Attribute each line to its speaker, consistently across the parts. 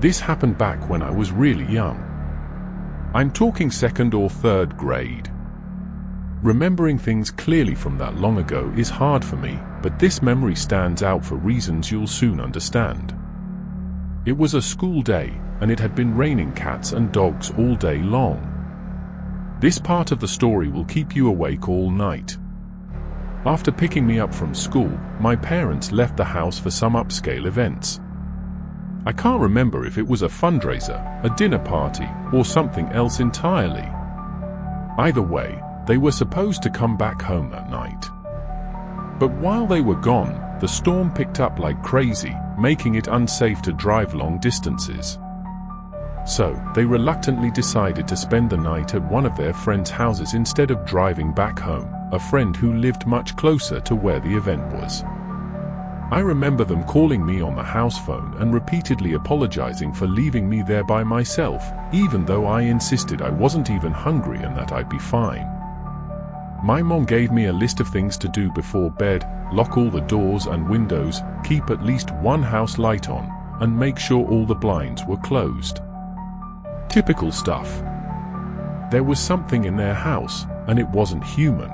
Speaker 1: This happened back when I was really young. I'm talking second or third grade. Remembering things clearly from that long ago is hard for me, but this memory stands out for reasons you'll soon understand. It was a school day, and it had been raining cats and dogs all day long. This part of the story will keep you awake all night. After picking me up from school, my parents left the house for some upscale events. I can't remember if it was a fundraiser, a dinner party, or something else entirely. Either way, they were supposed to come back home that night. But while they were gone, the storm picked up like crazy, making it unsafe to drive long distances. So, they reluctantly decided to spend the night at one of their friends' houses instead of driving back home, a friend who lived much closer to where the event was. I remember them calling me on the house phone and repeatedly apologizing for leaving me there by myself, even though I insisted I wasn't even hungry and that I'd be fine. My mom gave me a list of things to do before bed: lock all the doors and windows, keep at least one house light on, and make sure all the blinds were closed. Typical stuff. There was something in their house, and it wasn't human.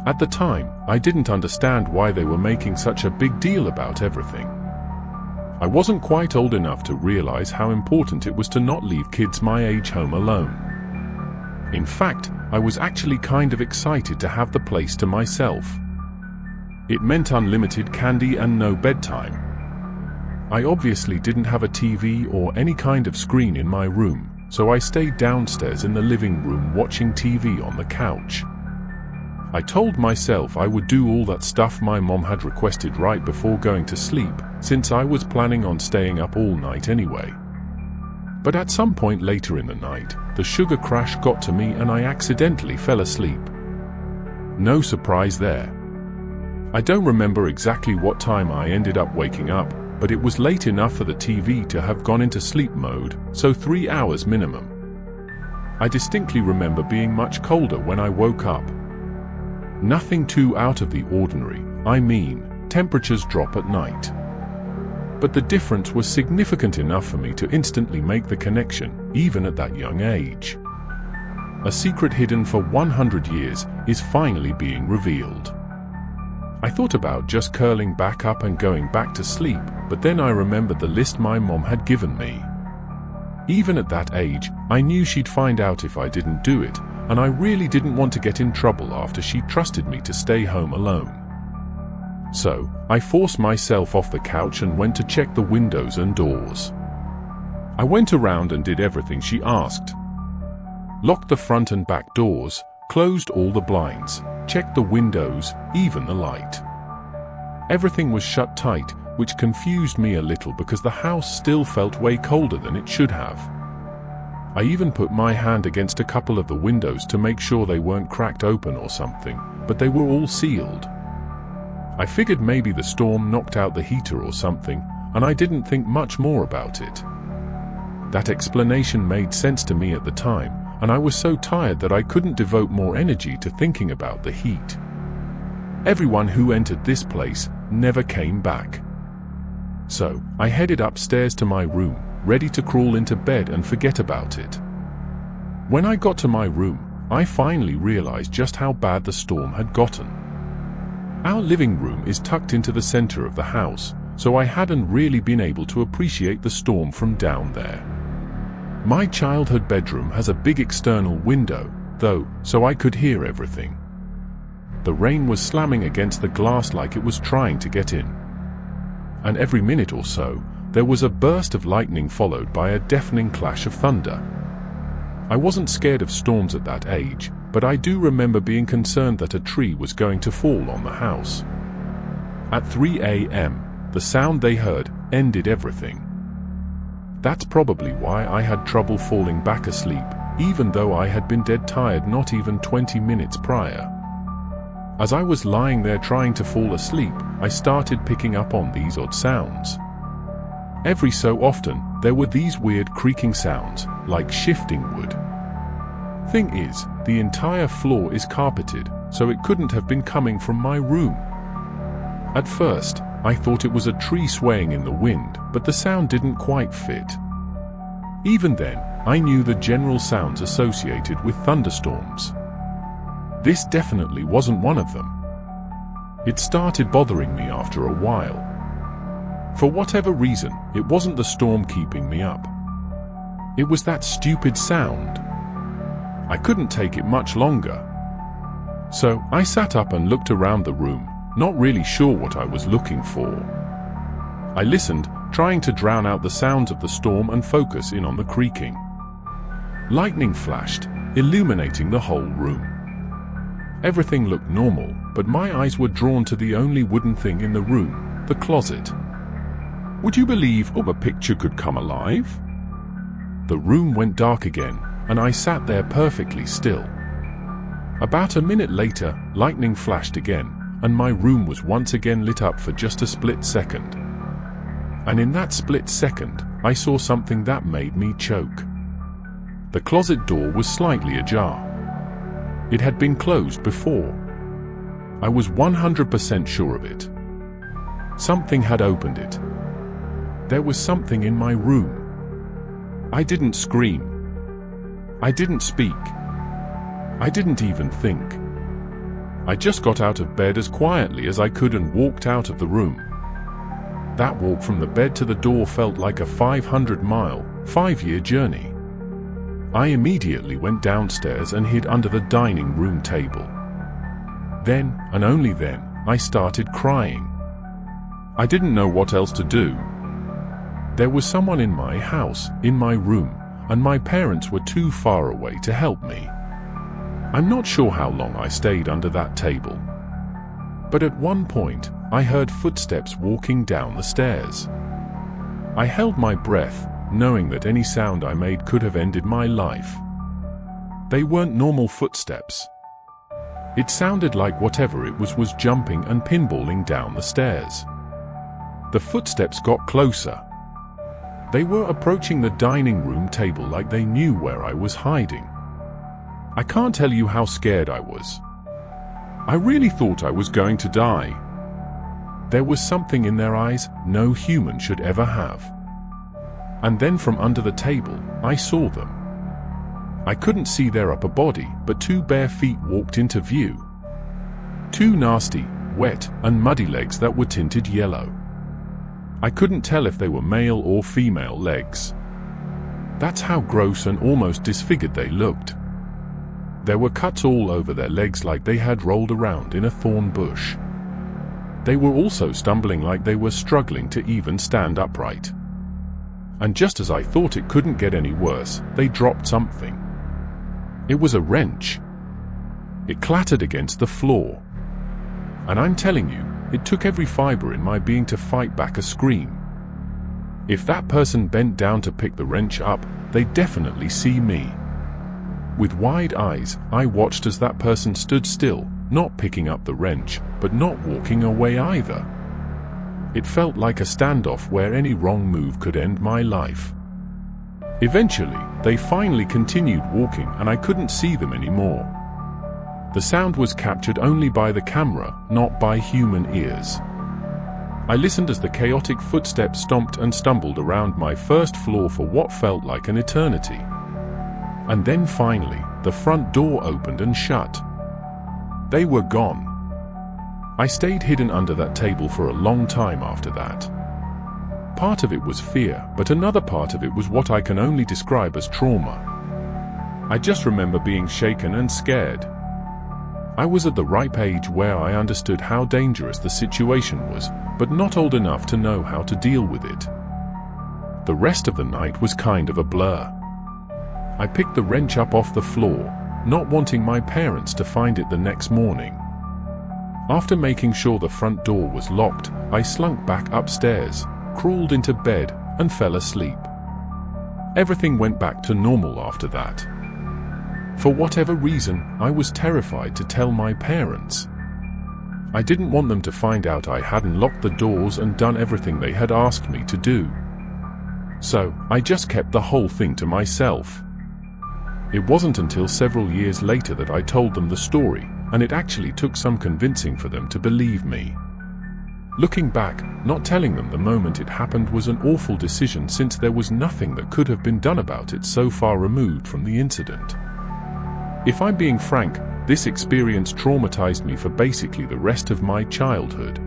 Speaker 1: At the time, I didn't understand why they were making such a big deal about everything. I wasn't quite old enough to realize how important it was to not leave kids my age home alone. In fact, I was actually kind of excited to have the place to myself. It meant unlimited candy and no bedtime. I obviously didn't have a TV or any kind of screen in my room, so I stayed downstairs in the living room watching TV on the couch. I told myself I would do all that stuff my mom had requested right before going to sleep, since I was planning on staying up all night anyway. But at some point later in the night, the sugar crash got to me and I accidentally fell asleep. No surprise there. I don't remember exactly what time I ended up waking up, but it was late enough for the TV to have gone into sleep mode, so 3 hours minimum. I distinctly remember being much colder when I woke up. Nothing too out of the ordinary, I mean, temperatures drop at night. But the difference was significant enough for me to instantly make the connection, even at that young age. A secret hidden for 100 years is finally being revealed. I thought about just curling back up and going back to sleep, but then I remembered the list my mom had given me. Even at that age, I knew she'd find out if I didn't do it, and I really didn't want to get in trouble after she trusted me to stay home alone. So, I forced myself off the couch and went to check the windows and doors. I went around and did everything she asked. Locked the front and back doors, closed all the blinds, checked the windows, even the light. Everything was shut tight, which confused me a little because the house still felt way colder than it should have. I even put my hand against a couple of the windows to make sure they weren't cracked open or something, but they were all sealed. I figured maybe the storm knocked out the heater or something, and I didn't think much more about it. That explanation made sense to me at the time, and I was so tired that I couldn't devote more energy to thinking about the heat. Everyone who entered this place never came back. So, I headed upstairs to my room, ready to crawl into bed and forget about it. When I got to my room, I finally realized just how bad the storm had gotten. Our living room is tucked into the center of the house, so I hadn't really been able to appreciate the storm from down there. My childhood bedroom has a big external window, though, so I could hear everything. The rain was slamming against the glass like it was trying to get in. And every minute or so, there was a burst of lightning followed by a deafening clash of thunder. I wasn't scared of storms at that age, but I do remember being concerned that a tree was going to fall on the house. At 3 a.m., the sound they heard ended everything. That's probably why I had trouble falling back asleep, even though I had been dead tired not even 20 minutes prior. As I was lying there trying to fall asleep, I started picking up on these odd sounds. Every so often, there were these weird creaking sounds, like shifting wood. Thing is, the entire floor is carpeted, so it couldn't have been coming from my room. At first, I thought it was a tree swaying in the wind, but the sound didn't quite fit. Even then, I knew the general sounds associated with thunderstorms. This definitely wasn't one of them. It started bothering me after a while. For whatever reason, it wasn't the storm keeping me up. It was that stupid sound. I couldn't take it much longer. So, I sat up and looked around the room, not really sure what I was looking for. I listened, trying to drown out the sounds of the storm and focus in on the creaking. Lightning flashed, illuminating the whole room. Everything looked normal, but my eyes were drawn to the only wooden thing in the room, the closet. Would you believe a picture could come alive? The room went dark again, and I sat there perfectly still. About a minute later, lightning flashed again, and my room was once again lit up for just a split second. And in that split second, I saw something that made me choke. The closet door was slightly ajar. It had been closed before. I was 100% sure of it. Something had opened it. There was something in my room. I didn't scream. I didn't speak. I didn't even think. I just got out of bed as quietly as I could and walked out of the room. That walk from the bed to the door felt like a 500-mile, 5-year journey. I immediately went downstairs and hid under the dining room table. Then, and only then, I started crying. I didn't know what else to do. There was someone in my house, in my room, and my parents were too far away to help me. I'm not sure how long I stayed under that table. But at one point, I heard footsteps walking down the stairs. I held my breath, knowing that any sound I made could have ended my life. They weren't normal footsteps. It sounded like whatever it was jumping and pinballing down the stairs. The footsteps got closer. They were approaching the dining room table like they knew where I was hiding. I can't tell you how scared I was. I really thought I was going to die. There was something in their eyes no human should ever have. And then from under the table, I saw them. I couldn't see their upper body, but 2 bare feet walked into view. 2 nasty, wet, and muddy legs that were tinted yellow. I couldn't tell if they were male or female legs. That's how gross and almost disfigured they looked. There were cuts all over their legs like they had rolled around in a thorn bush. They were also stumbling like they were struggling to even stand upright. And just as I thought it couldn't get any worse, they dropped something. It was a wrench. It clattered against the floor. And I'm telling you, it took every fiber in my being to fight back a scream. If that person bent down to pick the wrench up, they'd definitely see me. With wide eyes, I watched as that person stood still, not picking up the wrench, but not walking away either. It felt like a standoff where any wrong move could end my life. Eventually, they finally continued walking and I couldn't see them anymore. The sound was captured only by the camera, not by human ears. I listened as the chaotic footsteps stomped and stumbled around my first floor for what felt like an eternity. And then finally, the front door opened and shut. They were gone. I stayed hidden under that table for a long time after that. Part of it was fear, but another part of it was what I can only describe as trauma. I just remember being shaken and scared. I was at the ripe age where I understood how dangerous the situation was, but not old enough to know how to deal with it. The rest of the night was kind of a blur. I picked the wrench up off the floor, not wanting my parents to find it the next morning. After making sure the front door was locked, I slunk back upstairs, crawled into bed, and fell asleep. Everything went back to normal after that. For whatever reason, I was terrified to tell my parents. I didn't want them to find out I hadn't locked the doors and done everything they had asked me to do. So, I just kept the whole thing to myself. It wasn't until several years later that I told them the story, and it actually took some convincing for them to believe me. Looking back, not telling them the moment it happened was an awful decision since there was nothing that could have been done about it so far removed from the incident. If I'm being frank, this experience traumatized me for basically the rest of my childhood.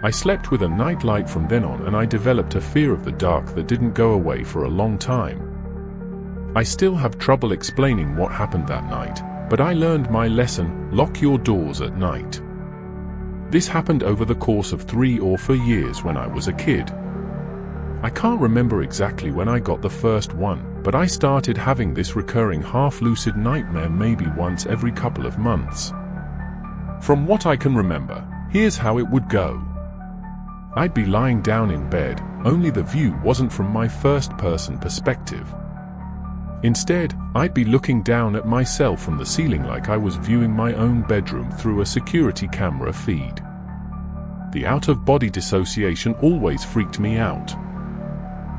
Speaker 1: I slept with a nightlight from then on, and I developed a fear of the dark that didn't go away for a long time. I still have trouble explaining what happened that night, but I learned my lesson: lock your doors at night. This happened over the course of 3 or 4 years when I was a kid. I can't remember exactly when I got the first one, but I started having this recurring half-lucid nightmare maybe once every couple of months. From what I can remember, here's how it would go. I'd be lying down in bed, only the view wasn't from my first-person perspective. Instead, I'd be looking down at myself from the ceiling like I was viewing my own bedroom through a security camera feed. The out-of-body dissociation always freaked me out.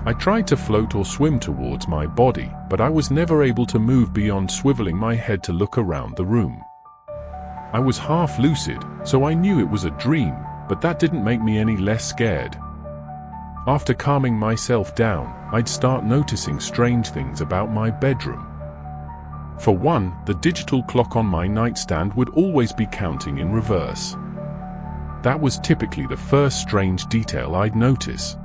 Speaker 1: I tried to float or swim towards my body, but I was never able to move beyond swiveling my head to look around the room. I was half lucid, so I knew it was a dream, but that didn't make me any less scared. After calming myself down, I'd start noticing strange things about my bedroom. For one, the digital clock on my nightstand would always be counting in reverse. That was typically the first strange detail I'd notice.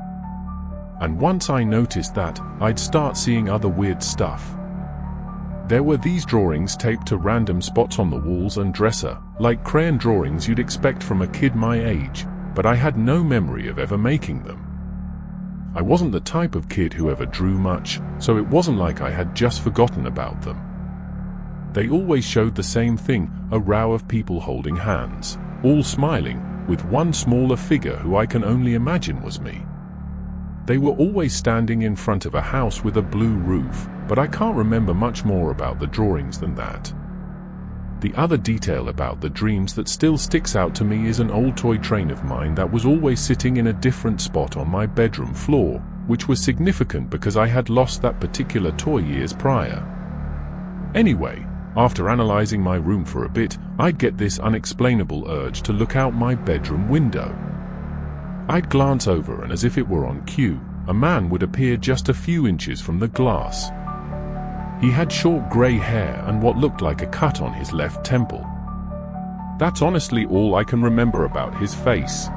Speaker 1: And once I noticed that, I'd start seeing other weird stuff. There were these drawings taped to random spots on the walls and dresser, like crayon drawings you'd expect from a kid my age, but I had no memory of ever making them. I wasn't the type of kid who ever drew much, so it wasn't like I had just forgotten about them. They always showed the same thing: a row of people holding hands, all smiling, with one smaller figure who I can only imagine was me. They were always standing in front of a house with a blue roof, but I can't remember much more about the drawings than that. The other detail about the dreams that still sticks out to me is an old toy train of mine that was always sitting in a different spot on my bedroom floor, which was significant because I had lost that particular toy years prior. Anyway, after analyzing my room for a bit, I'd get this unexplainable urge to look out my bedroom window. I'd glance over, and as if it were on cue, a man would appear just a few inches from the glass. He had short grey hair and what looked like a cut on his left temple. That's honestly all I can remember about his face.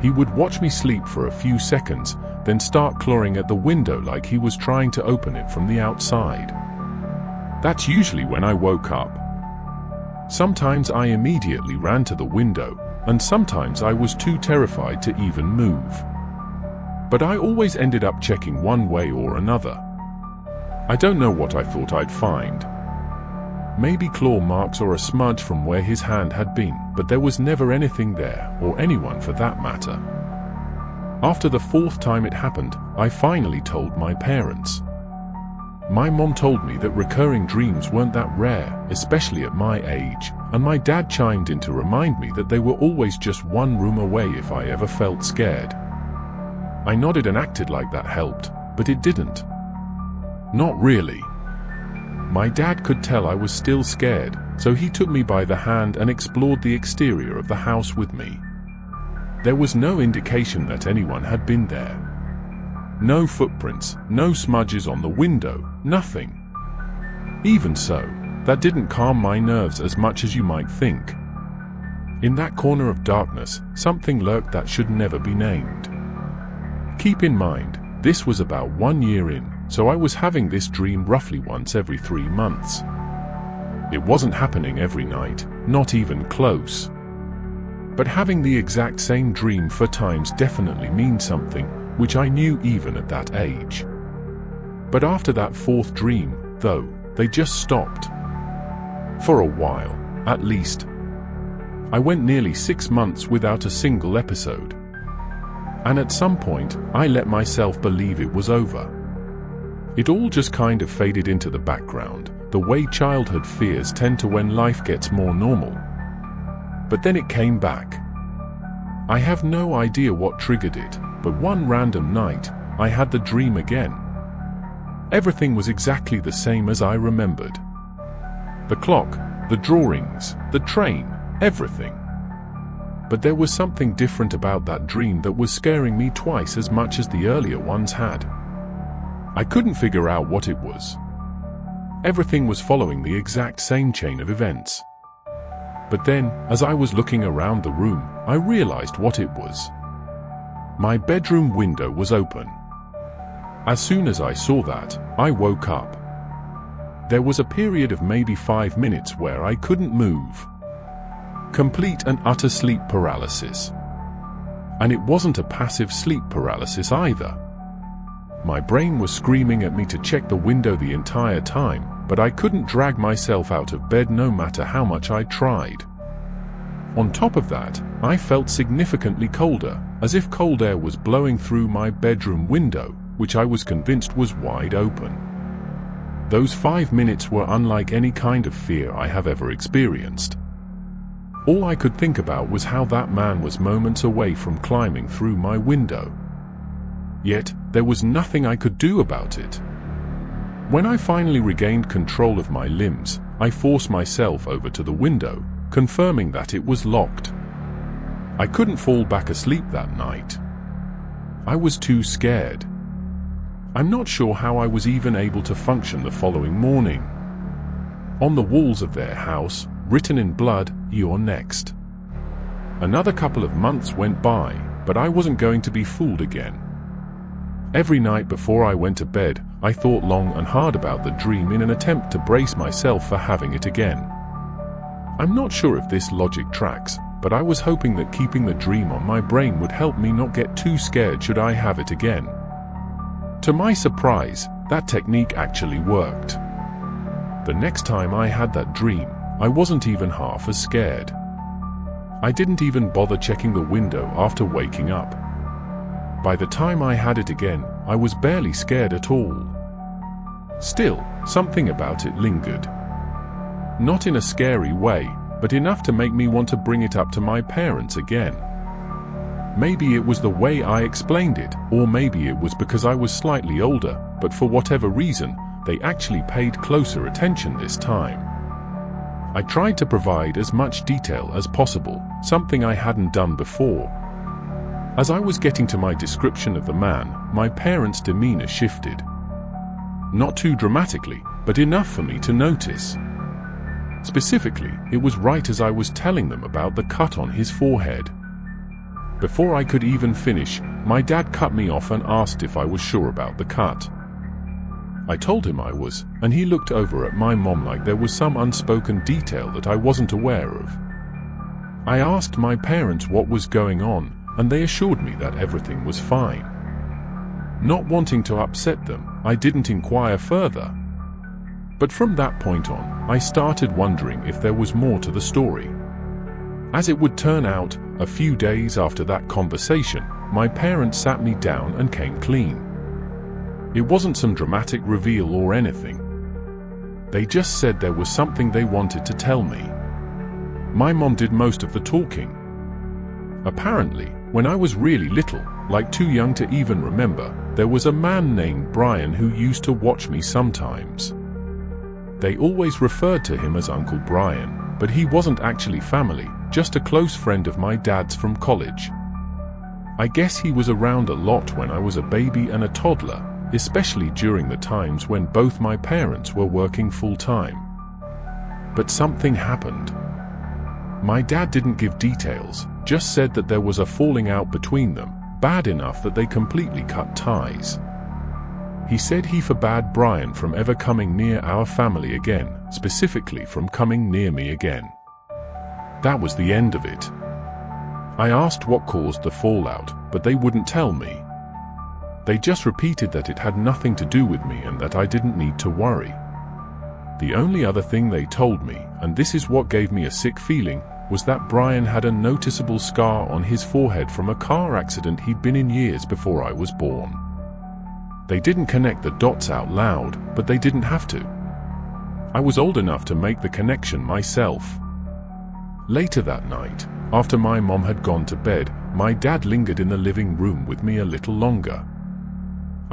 Speaker 1: He would watch me sleep for a few seconds, then start clawing at the window like he was trying to open it from the outside. That's usually when I woke up. Sometimes I immediately ran to the window, and sometimes I was too terrified to even move. But I always ended up checking one way or another. I don't know what I thought I'd find. Maybe claw marks or a smudge from where his hand had been, but there was never anything there, or anyone for that matter. After the 4th time it happened, I finally told my parents. My mom told me that recurring dreams weren't that rare, especially at my age, and my dad chimed in to remind me that they were always just one room away if I ever felt scared. I nodded and acted like that helped, but it didn't. Not really. My dad could tell I was still scared, so he took me by the hand and explored the exterior of the house with me. There was no indication that anyone had been there. No footprints, no smudges on the window, nothing. Even so, that didn't calm my nerves as much as you might think. In that corner of darkness, something lurked that should never be named. Keep in mind, this was about 1 year in, so I was having this dream roughly once every 3 months. It wasn't happening every night, not even close. But having the exact same dream 4 times definitely means something, which I knew even at that age. But after that 4th dream, though, they just stopped. For a while, at least. I went nearly 6 months without a single episode. And at some point, I let myself believe it was over. It all just kind of faded into the background, the way childhood fears tend to when life gets more normal. But then it came back. I have no idea what triggered it, but one random night, I had the dream again. Everything was exactly the same as I remembered. The clock, the drawings, the train, everything. But there was something different about that dream that was scaring me twice as much as the earlier ones had. I couldn't figure out what it was. Everything was following the exact same chain of events. But then, as I was looking around the room, I realized what it was. My bedroom window was open. As soon as I saw that, I woke up. There was a period of maybe 5 minutes where I couldn't move. Complete and utter sleep paralysis. And it wasn't a passive sleep paralysis either. My brain was screaming at me to check the window the entire time, but I couldn't drag myself out of bed no matter how much I tried. On top of that, I felt significantly colder, as if cold air was blowing through my bedroom window, which I was convinced was wide open. Those 5 minutes were unlike any kind of fear I have ever experienced. All I could think about was how that man was moments away from climbing through my window. Yet, there was nothing I could do about it. When I finally regained control of my limbs, I forced myself over to the window, confirming that it was locked. I couldn't fall back asleep that night. I was too scared. I'm not sure how I was even able to function the following morning. On the walls of their house, written in blood, "You're next." Another couple of months went by, but I wasn't going to be fooled again. Every night before I went to bed, I thought long and hard about the dream in an attempt to brace myself for having it again. I'm not sure if this logic tracks, but I was hoping that keeping the dream on my brain would help me not get too scared should I have it again. To my surprise, that technique actually worked. The next time I had that dream, I wasn't even half as scared. I didn't even bother checking the window after waking up. By the time I had it again, I was barely scared at all. Still, something about it lingered. Not in a scary way, but enough to make me want to bring it up to my parents again. Maybe it was the way I explained it, or maybe it was because I was slightly older, but for whatever reason, they actually paid closer attention this time. I tried to provide as much detail as possible, something I hadn't done before. As I was getting to my description of the man, my parents' demeanor shifted. Not too dramatically, but enough for me to notice. Specifically, it was right as I was telling them about the cut on his forehead. Before I could even finish, my dad cut me off and asked if I was sure about the cut. I told him I was, and he looked over at my mom like there was some unspoken detail that I wasn't aware of. I asked my parents what was going on, and they assured me that everything was fine. Not wanting to upset them, I didn't inquire further. But from that point on, I started wondering if there was more to the story. As it would turn out, a few days after that conversation, my parents sat me down and came clean. It wasn't some dramatic reveal or anything. They just said there was something they wanted to tell me. My mom did most of the talking. Apparently, when I was really little, like too young to even remember, there was a man named Brian who used to watch me sometimes. They always referred to him as Uncle Brian, but he wasn't actually family, just a close friend of my dad's from college. I guess he was around a lot when I was a baby and a toddler, especially during the times when both my parents were working full-time. But something happened. My dad didn't give details, just said that there was a falling out between them, bad enough that they completely cut ties. He said he forbade Brian from ever coming near our family again, specifically from coming near me again. That was the end of it. I asked what caused the fallout, but they wouldn't tell me. They just repeated that it had nothing to do with me and that I didn't need to worry. The only other thing they told me, and this is what gave me a sick feeling, was that Brian had a noticeable scar on his forehead from a car accident he'd been in years before I was born. They didn't connect the dots out loud, but they didn't have to. I was old enough to make the connection myself. Later that night, after my mom had gone to bed, my dad lingered in the living room with me a little longer.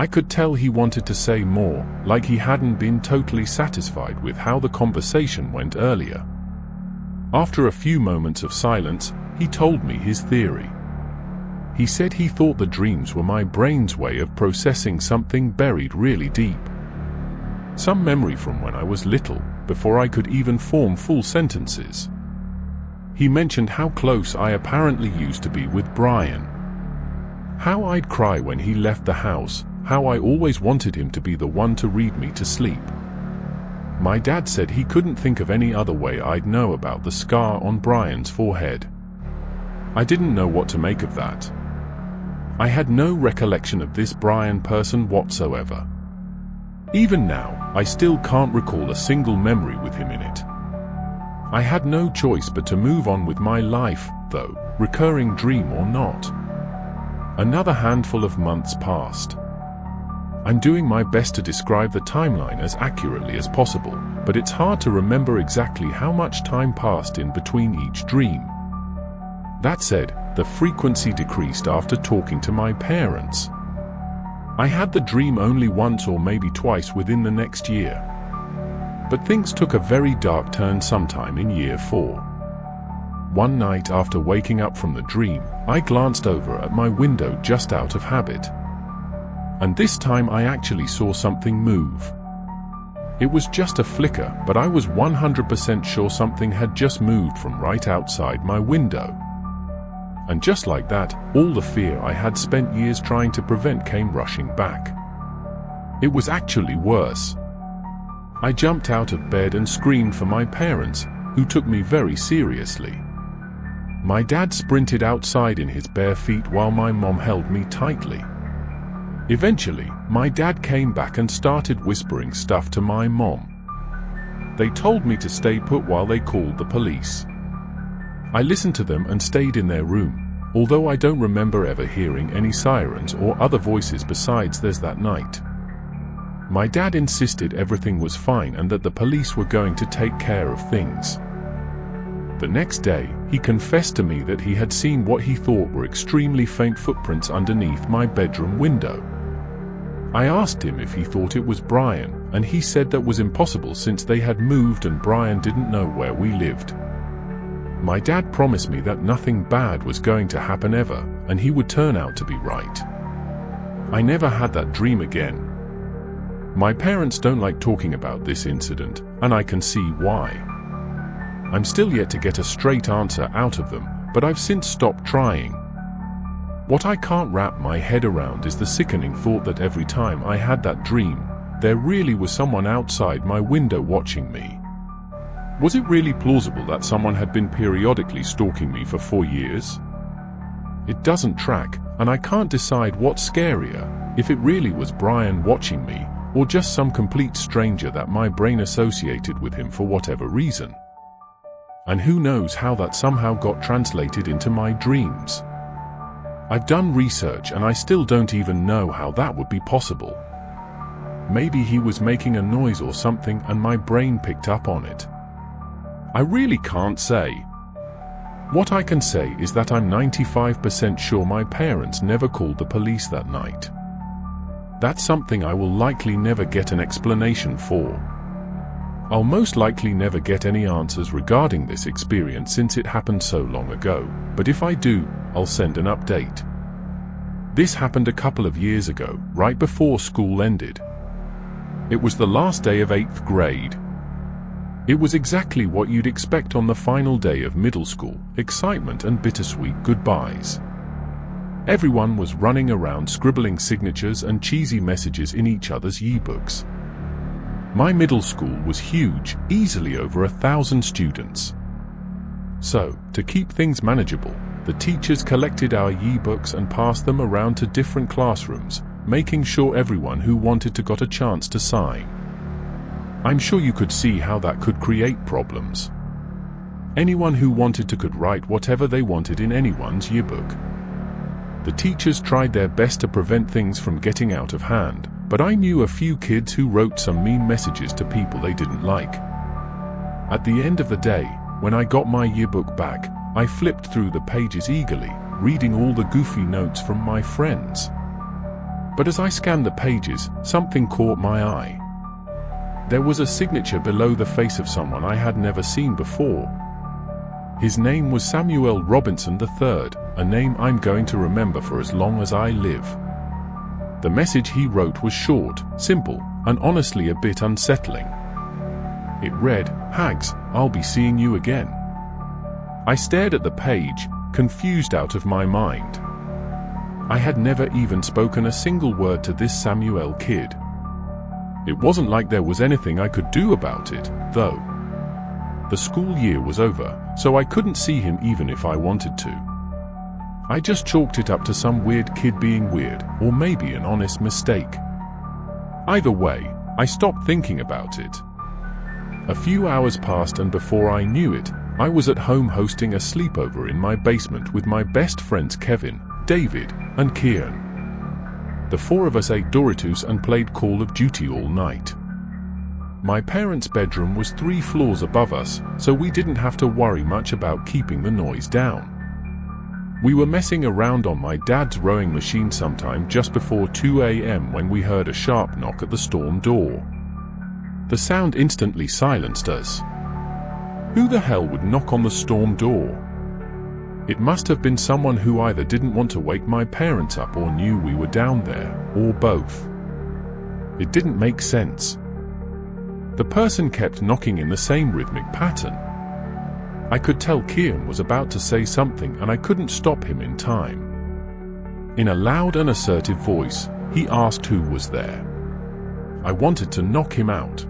Speaker 1: I could tell he wanted to say more, like he hadn't been totally satisfied with how the conversation went earlier. After a few moments of silence, he told me his theory. He said he thought the dreams were my brain's way of processing something buried really deep. Some memory from when I was little, before I could even form full sentences. He mentioned how close I apparently used to be with Brian. How I'd cry when he left the house, how I always wanted him to be the one to read me to sleep. My dad said he couldn't think of any other way I'd know about the scar on Brian's forehead. I didn't know what to make of that. I had no recollection of this Brian person whatsoever. Even now, I still can't recall a single memory with him in it. I had no choice but to move on with my life, though, recurring dream or not. Another handful of months passed. I'm doing my best to describe the timeline as accurately as possible, but it's hard to remember exactly how much time passed in between each dream. That said, the frequency decreased after talking to my parents. I had the dream only once or maybe twice within the next year. But things took a very dark turn sometime in year 4. One night after waking up from the dream, I glanced over at my window just out of habit. And this time I actually saw something move. It was just a flicker, but I was 100% sure something had just moved from right outside my window. And just like that, all the fear I had spent years trying to prevent came rushing back. It was actually worse. I jumped out of bed and screamed for my parents, who took me very seriously. My dad sprinted outside in his bare feet while my mom held me tightly. Eventually, my dad came back and started whispering stuff to my mom. They told me to stay put while they called the police. I listened to them and stayed in their room, although I don't remember ever hearing any sirens or other voices besides theirs that night. My dad insisted everything was fine and that the police were going to take care of things. The next day, he confessed to me that he had seen what he thought were extremely faint footprints underneath my bedroom window. I asked him if he thought it was Brian, and he said that was impossible since they had moved and Brian didn't know where we lived. My dad promised me that nothing bad was going to happen ever, and he would turn out to be right. I never had that dream again. My parents don't like talking about this incident, and I can see why. I'm still yet to get a straight answer out of them, but I've since stopped trying. What I can't wrap my head around is the sickening thought that every time I had that dream, there really was someone outside my window watching me. Was it really plausible that someone had been periodically stalking me for 4 years? It doesn't track, and I can't decide what's scarier, if it really was Brian watching me, or just some complete stranger that my brain associated with him for whatever reason. And who knows how that somehow got translated into my dreams. I've done research and I still don't even know how that would be possible. Maybe he was making a noise or something and my brain picked up on it. I really can't say. What I can say is that I'm 95% sure my parents never called the police that night. That's something I will likely never get an explanation for. I'll most likely never get any answers regarding this experience since it happened so long ago, but if I do, I'll send an update. This happened a couple of years ago, right before school ended. It was the last day of 8th grade. It was exactly what you'd expect on the final day of middle school, excitement and bittersweet goodbyes. Everyone was running around scribbling signatures and cheesy messages in each other's yearbooks. My middle school was huge, easily over 1,000 students. So, to keep things manageable, the teachers collected our yearbooks and passed them around to different classrooms, making sure everyone who wanted to got a chance to sign. I'm sure you could see how that could create problems. Anyone who wanted to could write whatever they wanted in anyone's yearbook. The teachers tried their best to prevent things from getting out of hand, but I knew a few kids who wrote some mean messages to people they didn't like. At the end of the day, when I got my yearbook back, I flipped through the pages eagerly, reading all the goofy notes from my friends. But as I scanned the pages, something caught my eye. There was a signature below the face of someone I had never seen before. His name was Samuel Robinson III, a name I'm going to remember for as long as I live. The message he wrote was short, simple, and honestly a bit unsettling. It read, "Hags, I'll be seeing you again." I stared at the page, confused out of my mind. I had never even spoken a single word to this Samuel kid. It wasn't like there was anything I could do about it, though. The school year was over, so I couldn't see him even if I wanted to. I just chalked it up to some weird kid being weird, or maybe an honest mistake. Either way, I stopped thinking about it. A few hours passed, and before I knew it, I was at home hosting a sleepover in my basement with my best friends Kevin, David, and Kieran. The four of us ate Doritos and played Call of Duty all night. My parents' bedroom was 3 floors above us, so we didn't have to worry much about keeping the noise down. We were messing around on my dad's rowing machine sometime just before 2 a.m. when we heard a sharp knock at the storm door. The sound instantly silenced us. Who the hell would knock on the storm door? It must have been someone who either didn't want to wake my parents up or knew we were down there, or both. It didn't make sense. The person kept knocking in the same rhythmic pattern. I could tell Kieran was about to say something and I couldn't stop him in time. In a loud and assertive voice, he asked who was there. I wanted to knock him out.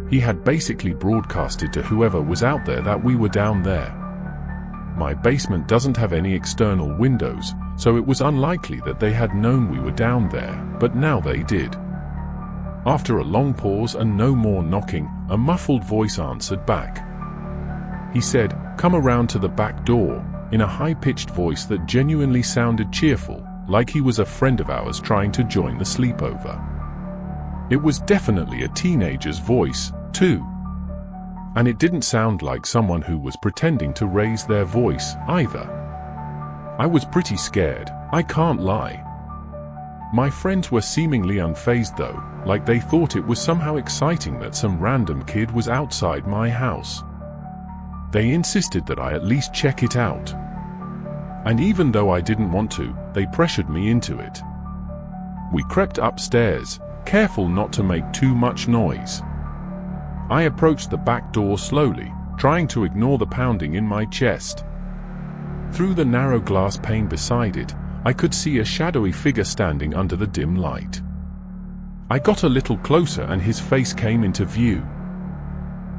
Speaker 1: He had basically broadcasted to whoever was out there that we were down there. My basement doesn't have any external windows, so it was unlikely that they had known we were down there, but now they did. After a long pause and no more knocking, a muffled voice answered back. He said, "Come around to the back door," in a high-pitched voice that genuinely sounded cheerful, like he was a friend of ours trying to join the sleepover. It was definitely a teenager's voice, too. And it didn't sound like someone who was pretending to raise their voice, either. I was pretty scared, I can't lie. My friends were seemingly unfazed though, like they thought it was somehow exciting that some random kid was outside my house. They insisted that I at least check it out. And even though I didn't want to, they pressured me into it. We crept upstairs, careful not to make too much noise. I approached the back door slowly, trying to ignore the pounding in my chest. Through the narrow glass pane beside it, I could see a shadowy figure standing under the dim light. I got a little closer and his face came into view.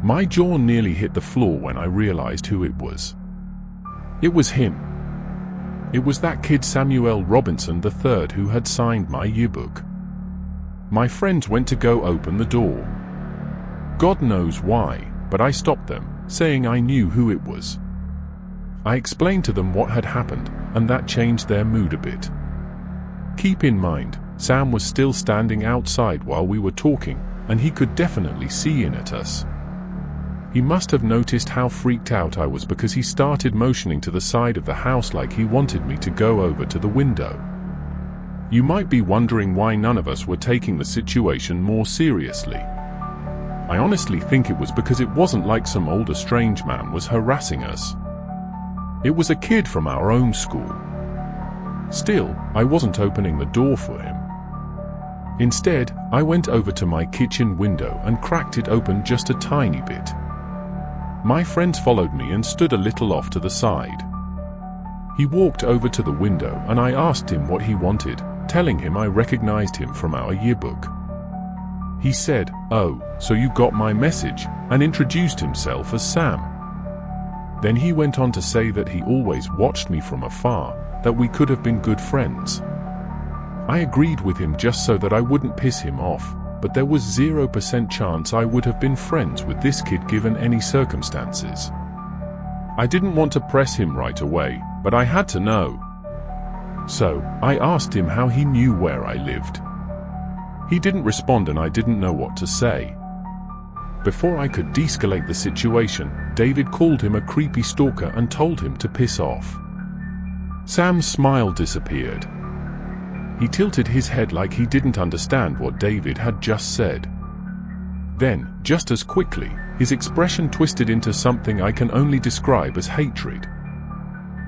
Speaker 1: My jaw nearly hit the floor when I realized who it was. It was him. It was that kid Samuel Robinson III who had signed my yearbook. My friends went to go open the door. God knows why, but I stopped them, saying I knew who it was. I explained to them what had happened, and that changed their mood a bit. Keep in mind, Sam was still standing outside while we were talking, and he could definitely see in at us. He must have noticed how freaked out I was because he started motioning to the side of the house like he wanted me to go over to the window. You might be wondering why none of us were taking the situation more seriously. I honestly think it was because it wasn't like some older strange man was harassing us. It was a kid from our own school. Still, I wasn't opening the door for him. Instead, I went over to my kitchen window and cracked it open just a tiny bit. My friends followed me and stood a little off to the side. He walked over to the window and I asked him what he wanted, telling him I recognized him from our yearbook. He said, "Oh, so you got my message," and introduced himself as Sam. Then he went on to say that he always watched me from afar, that we could have been good friends. I agreed with him just so that I wouldn't piss him off, but there was 0% chance I would have been friends with this kid given any circumstances. I didn't want to press him right away, but I had to know. So, I asked him how he knew where I lived. He didn't respond and I didn't know what to say. Before I could de-escalate the situation, David called him a creepy stalker and told him to piss off. Sam's smile disappeared. He tilted his head like he didn't understand what David had just said. Then, just as quickly, his expression twisted into something I can only describe as hatred.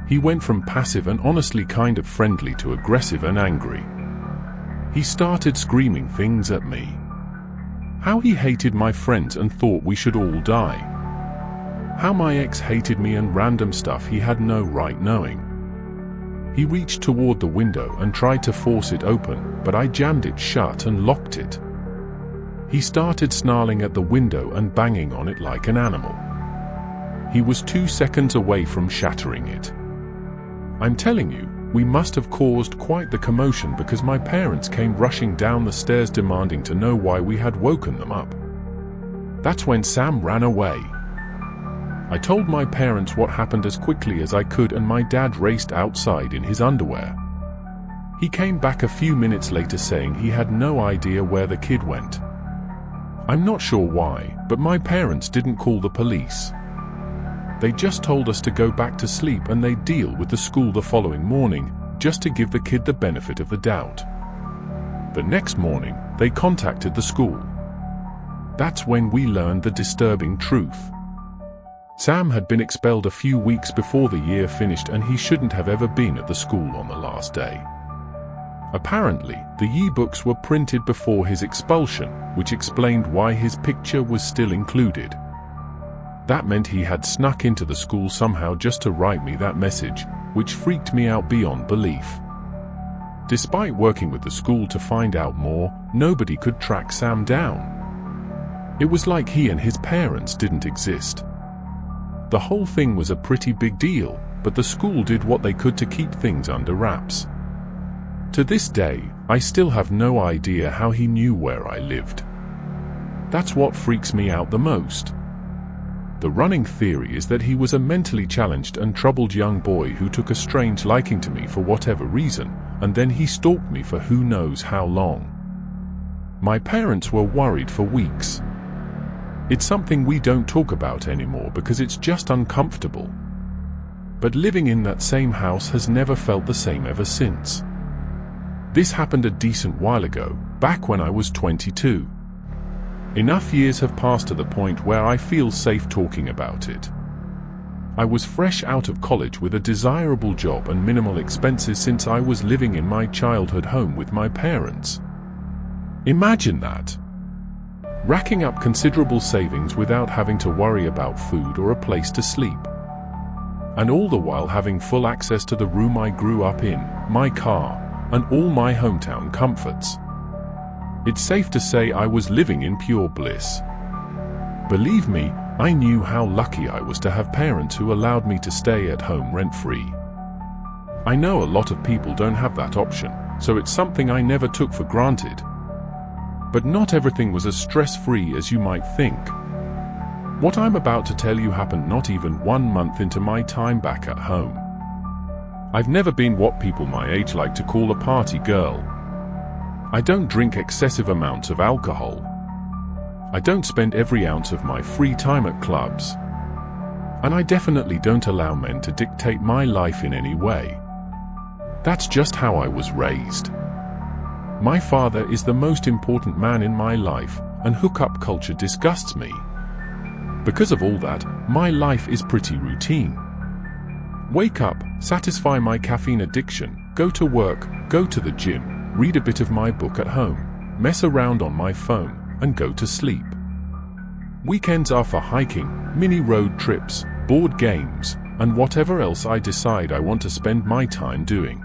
Speaker 1: He went from passive and honestly kind of friendly to aggressive and angry. He started screaming things at me. How he hated my friends and thought we should all die. How my ex hated me and random stuff he had no right knowing. He reached toward the window and tried to force it open, but I jammed it shut and locked it. He started snarling at the window and banging on it like an animal. He was 2 seconds away from shattering it. I'm telling you, we must have caused quite the commotion because my parents came rushing down the stairs demanding to know why we had woken them up. That's when Sam ran away. I told my parents what happened as quickly as I could, and my dad raced outside in his underwear. He came back a few minutes later saying he had no idea where the kid went. I'm not sure why, but my parents didn't call the police. They just told us to go back to sleep and they'd deal with the school the following morning, just to give the kid the benefit of the doubt. The next morning, they contacted the school. That's when we learned the disturbing truth. Sam had been expelled a few weeks before the year finished, and he shouldn't have ever been at the school on the last day. Apparently, the yearbooks were printed before his expulsion, which explained why his picture was still included. That meant he had snuck into the school somehow just to write me that message, which freaked me out beyond belief. Despite working with the school to find out more, nobody could track Sam down. It was like he and his parents didn't exist. The whole thing was a pretty big deal, but the school did what they could to keep things under wraps. To this day, I still have no idea how he knew where I lived. That's what freaks me out the most. The running theory is that he was a mentally challenged and troubled young boy who took a strange liking to me for whatever reason, and then he stalked me for who knows how long. My parents were worried for weeks. It's something we don't talk about anymore because it's just uncomfortable. But living in that same house has never felt the same ever since. This happened a decent while ago, back when I was 22. Enough years have passed to the point where I feel safe talking about it. I was fresh out of college with a desirable job and minimal expenses since I was living in my childhood home with my parents. Imagine that. Racking up considerable savings without having to worry about food or a place to sleep. And all the while having full access to the room I grew up in, my car, and all my hometown comforts. It's safe to say I was living in pure bliss. Believe me, I knew how lucky I was to have parents who allowed me to stay at home rent-free. I know a lot of people don't have that option, so it's something I never took for granted. But not everything was as stress-free as you might think. What I'm about to tell you happened not even 1 month into my time back at home. I've never been what people my age like to call a party girl. I don't drink excessive amounts of alcohol. I don't spend every ounce of my free time at clubs. And I definitely don't allow men to dictate my life in any way. That's just how I was raised. My father is the most important man in my life, and hookup culture disgusts me. Because of all that, my life is pretty routine. Wake up, satisfy my caffeine addiction, go to work, go to the gym, read a bit of my book at home, mess around on my phone, and go to sleep. Weekends are for hiking, mini road trips, board games, and whatever else I decide I want to spend my time doing.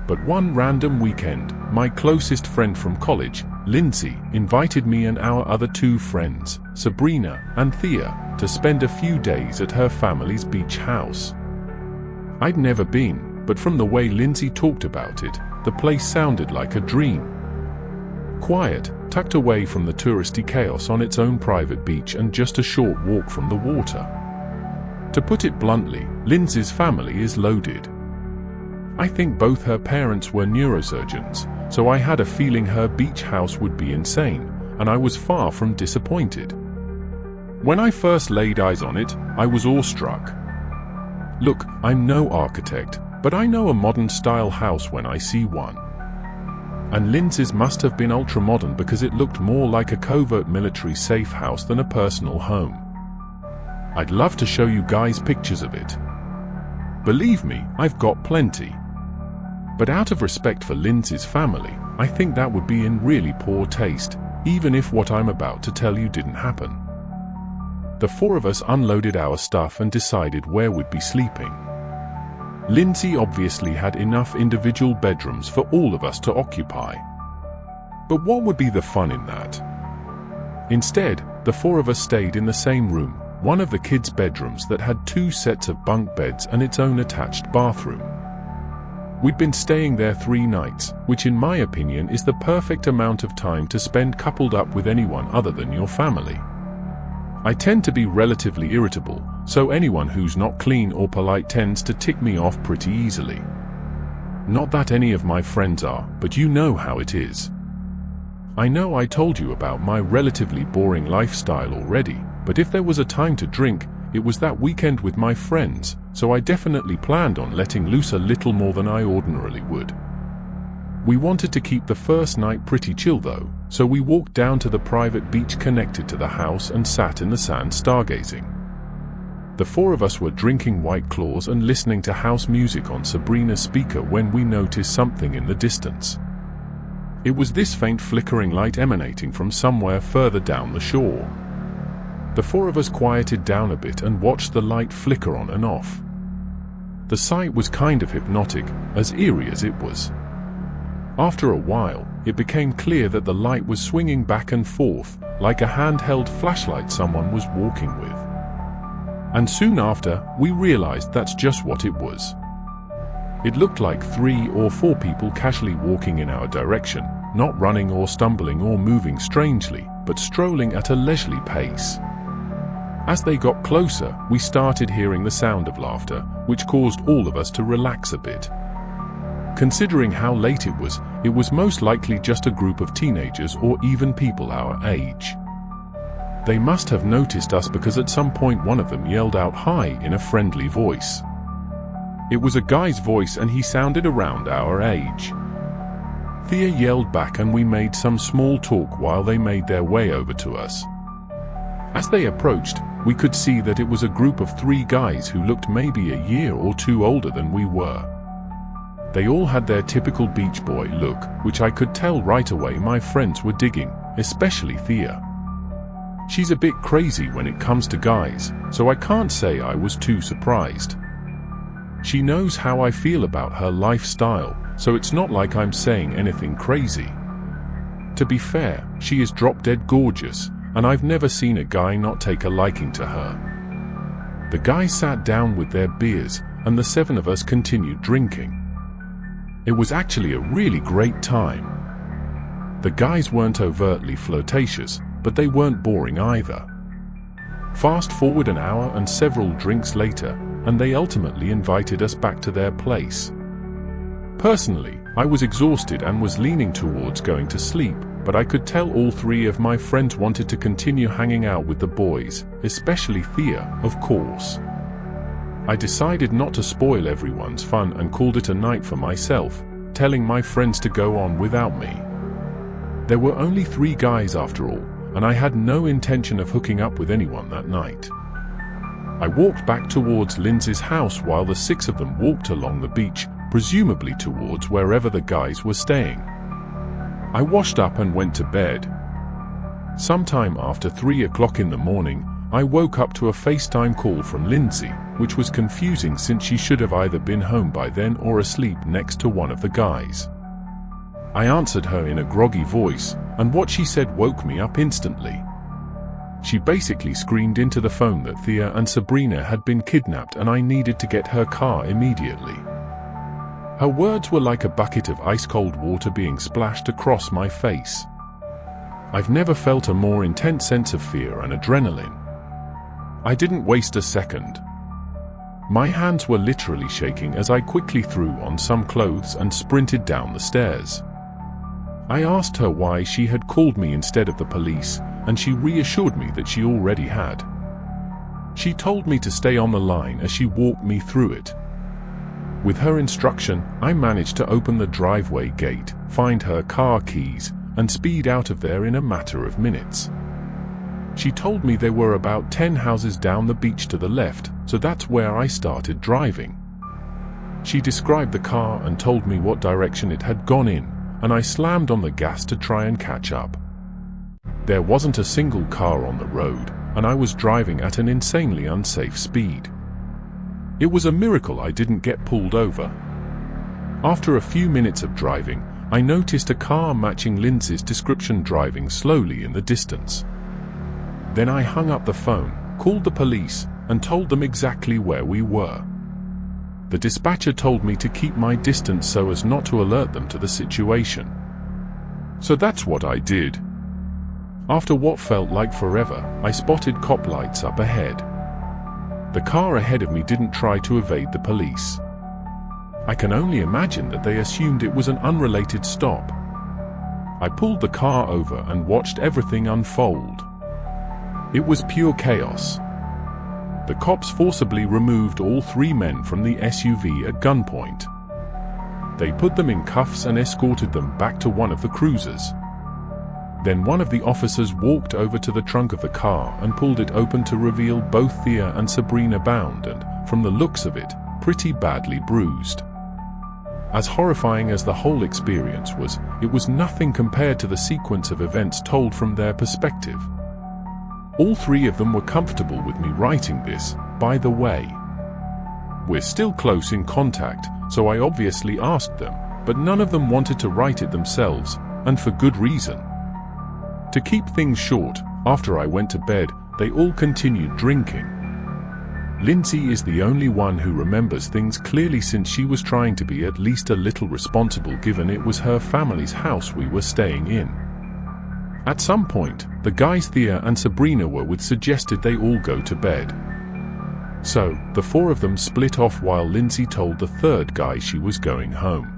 Speaker 1: But one random weekend, my closest friend from college, Lindsay, invited me and our other 2 friends, Sabrina and Thea, to spend a few days at her family's beach house. I'd never been, but from the way Lindsay talked about it, the place sounded like a dream. Quiet, tucked away from the touristy chaos on its own private beach and just a short walk from the water. To put it bluntly, Lindsay's family is loaded. I think both her parents were neurosurgeons, so I had a feeling her beach house would be insane, and I was far from disappointed. When I first laid eyes on it, I was awestruck. Look, I'm no architect, but I know a modern-style house when I see one. And Lindsay's must have been ultra-modern because it looked more like a covert military safe house than a personal home. I'd love to show you guys pictures of it. Believe me, I've got plenty. But out of respect for Lindsay's family, I think that would be in really poor taste, even if what I'm about to tell you didn't happen. The four of us unloaded our stuff and decided where we'd be sleeping. Lindsay obviously had enough individual bedrooms for all of us to occupy. But what would be the fun in that? Instead, the four of us stayed in the same room, one of the kids' bedrooms that had 2 sets of bunk beds and its own attached bathroom. We'd been staying there 3 nights, which in my opinion is the perfect amount of time to spend coupled up with anyone other than your family. I tend to be relatively irritable, so anyone who's not clean or polite tends to tick me off pretty easily. Not that any of my friends are, but you know how it is. I know I told you about my relatively boring lifestyle already, but if there was a time to drink, it was that weekend with my friends, so I definitely planned on letting loose a little more than I ordinarily would. We wanted to keep the first night pretty chill though, so we walked down to the private beach connected to the house and sat in the sand stargazing. The four of us were drinking White Claws and listening to house music on Sabrina's speaker when we noticed something in the distance. It was this faint flickering light emanating from somewhere further down the shore. The four of us quieted down a bit and watched the light flicker on and off. The sight was kind of hypnotic, as eerie as it was. After a while, it became clear that the light was swinging back and forth, like a handheld flashlight someone was walking with. And soon after, we realized that's just what it was. It looked like 3 or 4 people casually walking in our direction, not running or stumbling or moving strangely, but strolling at a leisurely pace. As they got closer, we started hearing the sound of laughter, which caused all of us to relax a bit. Considering how late it was most likely just a group of teenagers or even people our age. They must have noticed us because at some point one of them yelled out hi in a friendly voice. It was a guy's voice and he sounded around our age. Thea yelled back and we made some small talk while they made their way over to us. As they approached, we could see that it was a group of 3 guys who looked maybe a year or 2 older than we were. They all had their typical beach boy look, which I could tell right away my friends were digging, especially Thea. She's a bit crazy when it comes to guys, so I can't say I was too surprised. She knows how I feel about her lifestyle, so it's not like I'm saying anything crazy. To be fair, she is drop-dead gorgeous, and I've never seen a guy not take a liking to her. The guys sat down with their beers, and the 7 of us continued drinking. It was actually a really great time. The guys weren't overtly flirtatious, but they weren't boring either. Fast forward an hour and several drinks later, and they ultimately invited us back to their place. Personally, I was exhausted and was leaning towards going to sleep, but I could tell all 3 of my friends wanted to continue hanging out with the boys, especially Thea, of course. I decided not to spoil everyone's fun and called it a night for myself, telling my friends to go on without me. There were only 3 guys after all, and I had no intention of hooking up with anyone that night. I walked back towards Lindsay's house while the 6 of them walked along the beach, presumably towards wherever the guys were staying. I washed up and went to bed. Sometime after 3 o'clock in the morning, I woke up to a FaceTime call from Lindsay, which was confusing since she should have either been home by then or asleep next to one of the guys. I answered her in a groggy voice, and what she said woke me up instantly. She basically screamed into the phone that Thea and Sabrina had been kidnapped and I needed to get her car immediately. Her words were like a bucket of ice-cold water being splashed across my face. I've never felt a more intense sense of fear and adrenaline. I didn't waste a second. My hands were literally shaking as I quickly threw on some clothes and sprinted down the stairs. I asked her why she had called me instead of the police, and she reassured me that she already had. She told me to stay on the line as she walked me through it. With her instruction, I managed to open the driveway gate, find her car keys, and speed out of there in a matter of minutes. She told me they were about 10 houses down the beach to the left, so that's where I started driving. She described the car and told me what direction it had gone in, and I slammed on the gas to try and catch up. There wasn't a single car on the road, and I was driving at an insanely unsafe speed. It was a miracle I didn't get pulled over. After a few minutes of driving, I noticed a car matching Lindsay's description driving slowly in the distance. Then I hung up the phone, called the police, and told them exactly where we were. The dispatcher told me to keep my distance so as not to alert them to the situation. So that's what I did. After what felt like forever, I spotted cop lights up ahead. The car ahead of me didn't try to evade the police. I can only imagine that they assumed it was an unrelated stop. I pulled the car over and watched everything unfold. It was pure chaos. The cops forcibly removed all 3 men from the SUV at gunpoint. They put them in cuffs and escorted them back to one of the cruisers. Then one of the officers walked over to the trunk of the car and pulled it open to reveal both Thea and Sabrina bound and, from the looks of it, pretty badly bruised. As horrifying as the whole experience was, it was nothing compared to the sequence of events told from their perspective. All 3 of them were comfortable with me writing this, by the way. We're still close in contact, so I obviously asked them, but none of them wanted to write it themselves, and for good reason. To keep things short, after I went to bed, they all continued drinking. Lindsay is the only one who remembers things clearly since she was trying to be at least a little responsible given it was her family's house we were staying in. At some point, the guys Thea and Sabrina were with suggested they all go to bed. So, the 4 of them split off while Lindsay told the 3rd guy she was going home.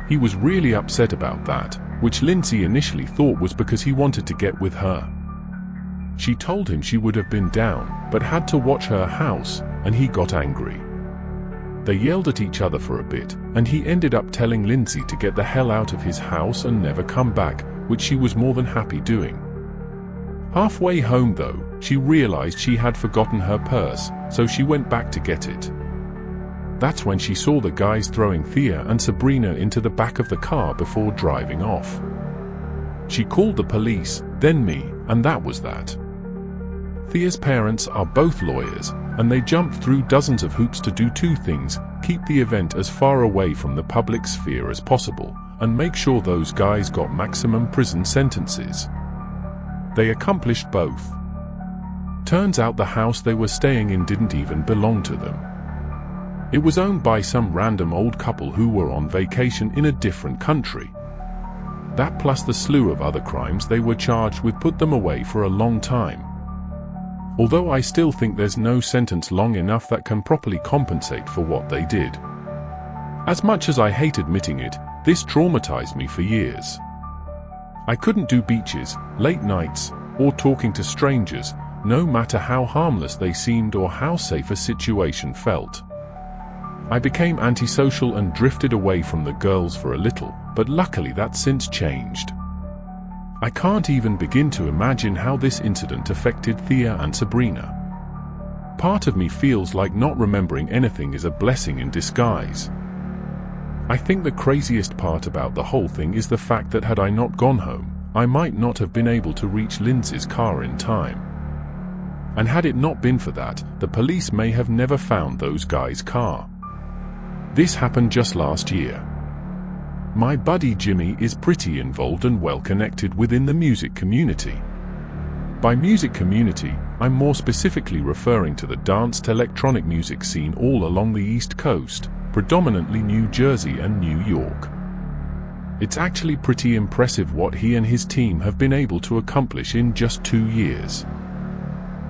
Speaker 1: He was really upset about that, which Lindsay initially thought was because he wanted to get with her. She told him she would have been down, but had to watch her house, and he got angry. They yelled at each other for a bit, and he ended up telling Lindsay to get the hell out of his house and never come back, which she was more than happy doing. Halfway home though, she realized she had forgotten her purse, so she went back to get it. That's when she saw the guys throwing Thea and Sabrina into the back of the car before driving off. She called the police, then me, and that was that. Thea's parents are both lawyers, and they jumped through dozens of hoops to do 2 things: keep the event as far away from the public sphere as possible, and make sure those guys got maximum prison sentences. They accomplished both. Turns out the house they were staying in didn't even belong to them. It was owned by some random old couple who were on vacation in a different country. That plus the slew of other crimes they were charged with put them away for a long time. Although I still think there's no sentence long enough that can properly compensate for what they did. As much as I hate admitting it, this traumatized me for years. I couldn't do beaches, late nights, or talking to strangers, no matter how harmless they seemed or how safe a situation felt. I became antisocial and drifted away from the girls for a little, but luckily that's since changed. I can't even begin to imagine how this incident affected Thea and Sabrina. Part of me feels like not remembering anything is a blessing in disguise. I think the craziest part about the whole thing is the fact that had I not gone home, I might not have been able to reach Lindsay's car in time. And had it not been for that, the police may have never found those guys' car. This happened just last year. My buddy Jimmy is pretty involved and well connected within the music community. By music community, I'm more specifically referring to the dance to electronic music scene all along the East Coast, predominantly New Jersey and New York. It's actually pretty impressive what he and his team have been able to accomplish in just 2 years.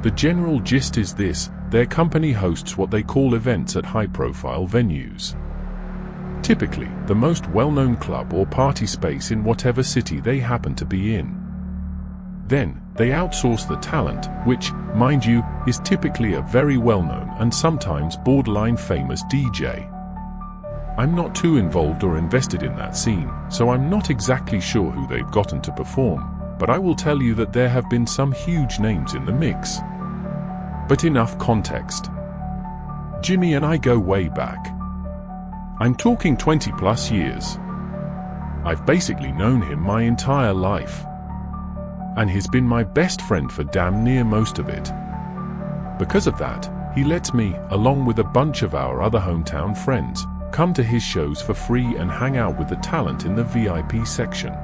Speaker 1: The general gist is this: their company hosts what they call events at high-profile venues. Typically, the most well-known club or party space in whatever city they happen to be in. Then, they outsource the talent, which, mind you, is typically a very well-known and sometimes borderline famous DJ. I'm not too involved or invested in that scene, so I'm not exactly sure who they've gotten to perform, but I will tell you that there have been some huge names in the mix. But enough context. Jimmy and I go way back. I'm talking 20 plus years. I've basically known him my entire life. And he's been my best friend for damn near most of it. Because of that, he lets me, along with a bunch of our other hometown friends, come to his shows for free and hang out with the talent in the VIP section.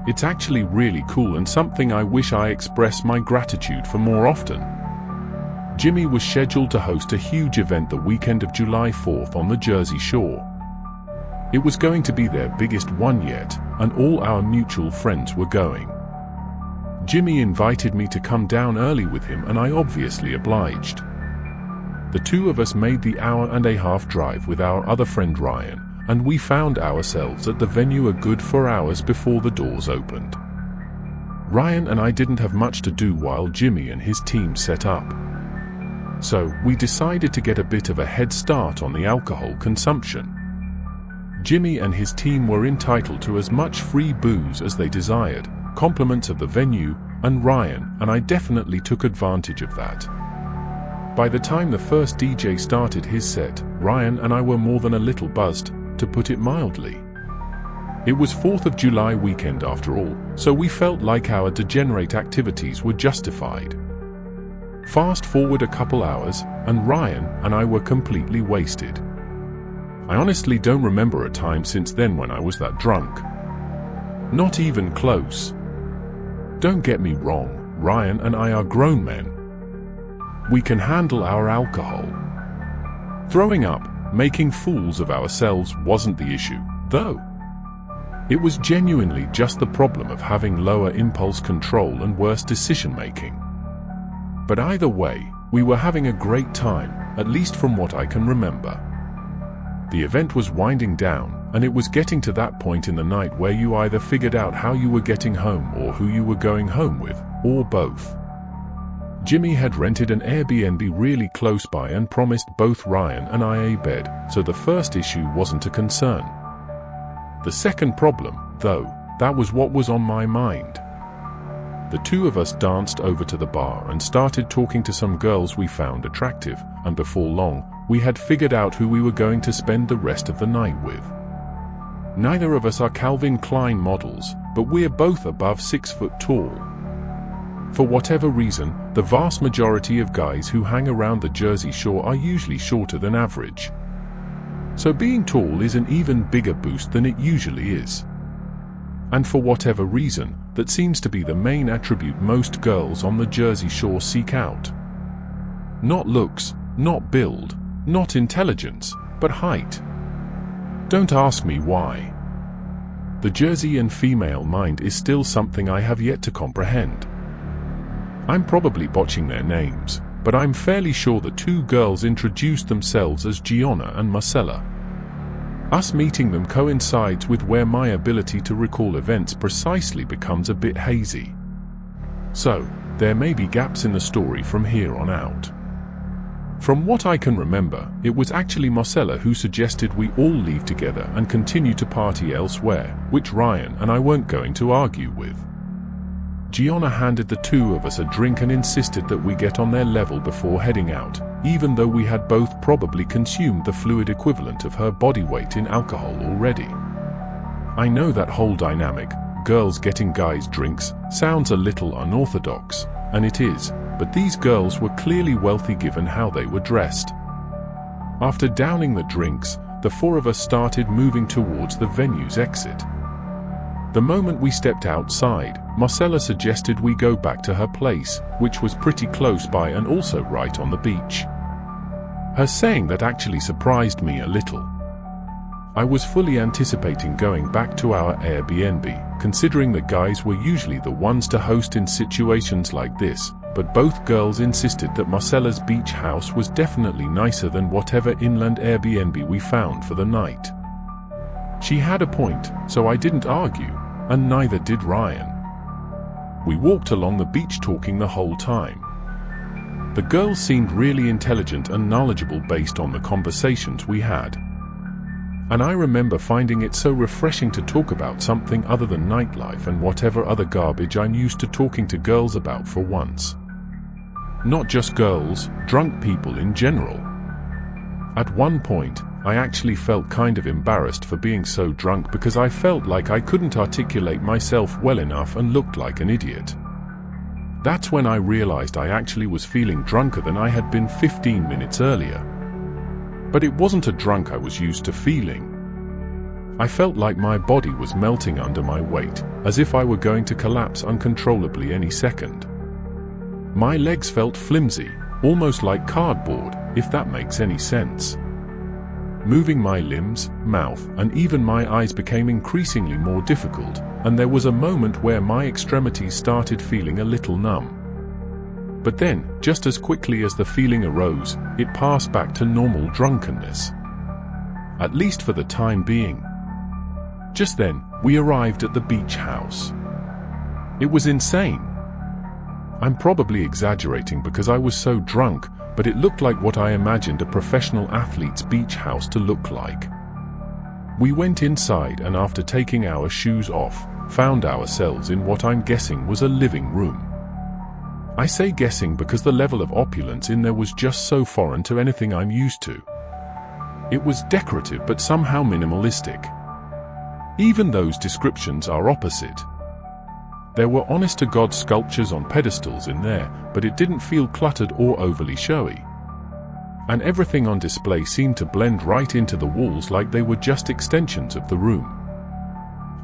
Speaker 1: It's actually really cool and something I wish I expressed my gratitude for more often. Jimmy was scheduled to host a huge event the weekend of July 4th on the Jersey Shore. It was going to be their biggest one yet, and all our mutual friends were going. Jimmy invited me to come down early with him and I obviously obliged. The two of us made the hour-and-a-half drive with our other friend Ryan, and we found ourselves at the venue a good 4 hours before the doors opened. Ryan and I didn't have much to do while Jimmy and his team set up. So, we decided to get a bit of a head start on the alcohol consumption. Jimmy and his team were entitled to as much free booze as they desired, compliments of the venue, and Ryan and I definitely took advantage of that. By the time the first DJ started his set, Ryan and I were more than a little buzzed, to put it mildly. It was 4th of July weekend after all, so we felt like our degenerate activities were justified. Fast forward a couple hours, and Ryan and I were completely wasted. I honestly don't remember a time since then when I was that drunk. Not even close. Don't get me wrong, Ryan and I are grown men. We can handle our alcohol. Throwing up, making fools of ourselves wasn't the issue, though. It was genuinely just the problem of having lower impulse control and worse decision-making. But either way, we were having a great time, at least from what I can remember. The event was winding down, and it was getting to that point in the night where you either figured out how you were getting home or who you were going home with, or both. Jimmy had rented an Airbnb really close by and promised both Ryan and I a bed, so the first issue wasn't a concern. The second problem, though, that was what was on my mind. The two of us danced over to the bar and started talking to some girls we found attractive, and before long, we had figured out who we were going to spend the rest of the night with. Neither of us are Calvin Klein models, but we're both above 6 foot tall. For whatever reason, the vast majority of guys who hang around the Jersey Shore are usually shorter than average. So being tall is an even bigger boost than it usually is. And for whatever reason, that seems to be the main attribute most girls on the Jersey Shore seek out. Not looks, not build, not intelligence, but height. Don't ask me why. The Jersey and female mind is still something I have yet to comprehend. I'm probably botching their names, but I'm fairly sure the two girls introduced themselves as Gianna and Marcella. Us meeting them coincides with where my ability to recall events precisely becomes a bit hazy. So, there may be gaps in the story from here on out. From what I can remember, it was actually Marcella who suggested we all leave together and continue to party elsewhere, which Ryan and I weren't going to argue with. Gianna handed the two of us a drink and insisted that we get on their level before heading out, even though we had both probably consumed the fluid equivalent of her body weight in alcohol already. I know that whole dynamic, girls getting guys drinks, sounds a little unorthodox, and it is, but these girls were clearly wealthy given how they were dressed. After downing the drinks, the four of us started moving towards the venue's exit. The moment we stepped outside, Marcella suggested we go back to her place, which was pretty close by and also right on the beach. Her saying that actually surprised me a little. I was fully anticipating going back to our Airbnb, considering the guys were usually the ones to host in situations like this, but both girls insisted that Marcella's beach house was definitely nicer than whatever inland Airbnb we found for the night. She had a point, so I didn't argue, and neither did Ryan. We walked along the beach talking the whole time. The girls seemed really intelligent and knowledgeable based on the conversations we had. And I remember finding it so refreshing to talk about something other than nightlife and whatever other garbage I'm used to talking to girls about for once. Not just girls, drunk people in general. At one point, I actually felt kind of embarrassed for being so drunk because I felt like I couldn't articulate myself well enough and looked like an idiot. That's when I realized I actually was feeling drunker than I had been 15 minutes earlier. But it wasn't a drunk I was used to feeling. I felt like my body was melting under my weight, as if I were going to collapse uncontrollably any second. My legs felt flimsy, almost like cardboard, if that makes any sense. Moving my limbs, mouth, and even my eyes became increasingly more difficult, and there was a moment where my extremities started feeling a little numb. But then, just as quickly as the feeling arose, it passed back to normal drunkenness. At least for the time being. Just then, we arrived at the beach house. It was insane. I'm probably exaggerating because I was so drunk, but it looked like what I imagined a professional athlete's beach house to look like. We went inside and after taking our shoes off, found ourselves in what I'm guessing was a living room. I say guessing because the level of opulence in there was just so foreign to anything I'm used to. It was decorative but somehow minimalistic. Even those descriptions are opposite. There were honest-to-God sculptures on pedestals in there, but it didn't feel cluttered or overly showy. And everything on display seemed to blend right into the walls like they were just extensions of the room.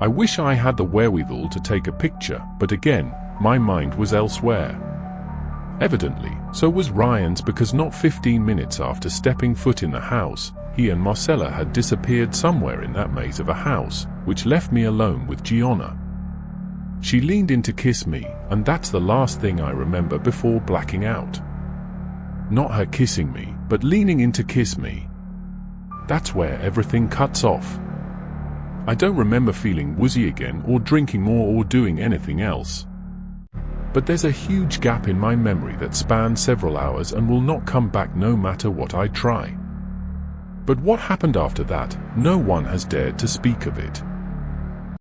Speaker 1: I wish I had the wherewithal to take a picture, but again, my mind was elsewhere. Evidently, so was Ryan's because not 15 minutes after stepping foot in the house, he and Marcella had disappeared somewhere in that maze of a house, which left me alone with Gianna. She leaned in to kiss me, and that's the last thing I remember before blacking out. Not her kissing me, but leaning in to kiss me. That's where everything cuts off. I don't remember feeling woozy again or drinking more or doing anything else. But there's a huge gap in my memory that spans several hours and will not come back no matter what I try. But what happened after that, no one has dared to speak of it.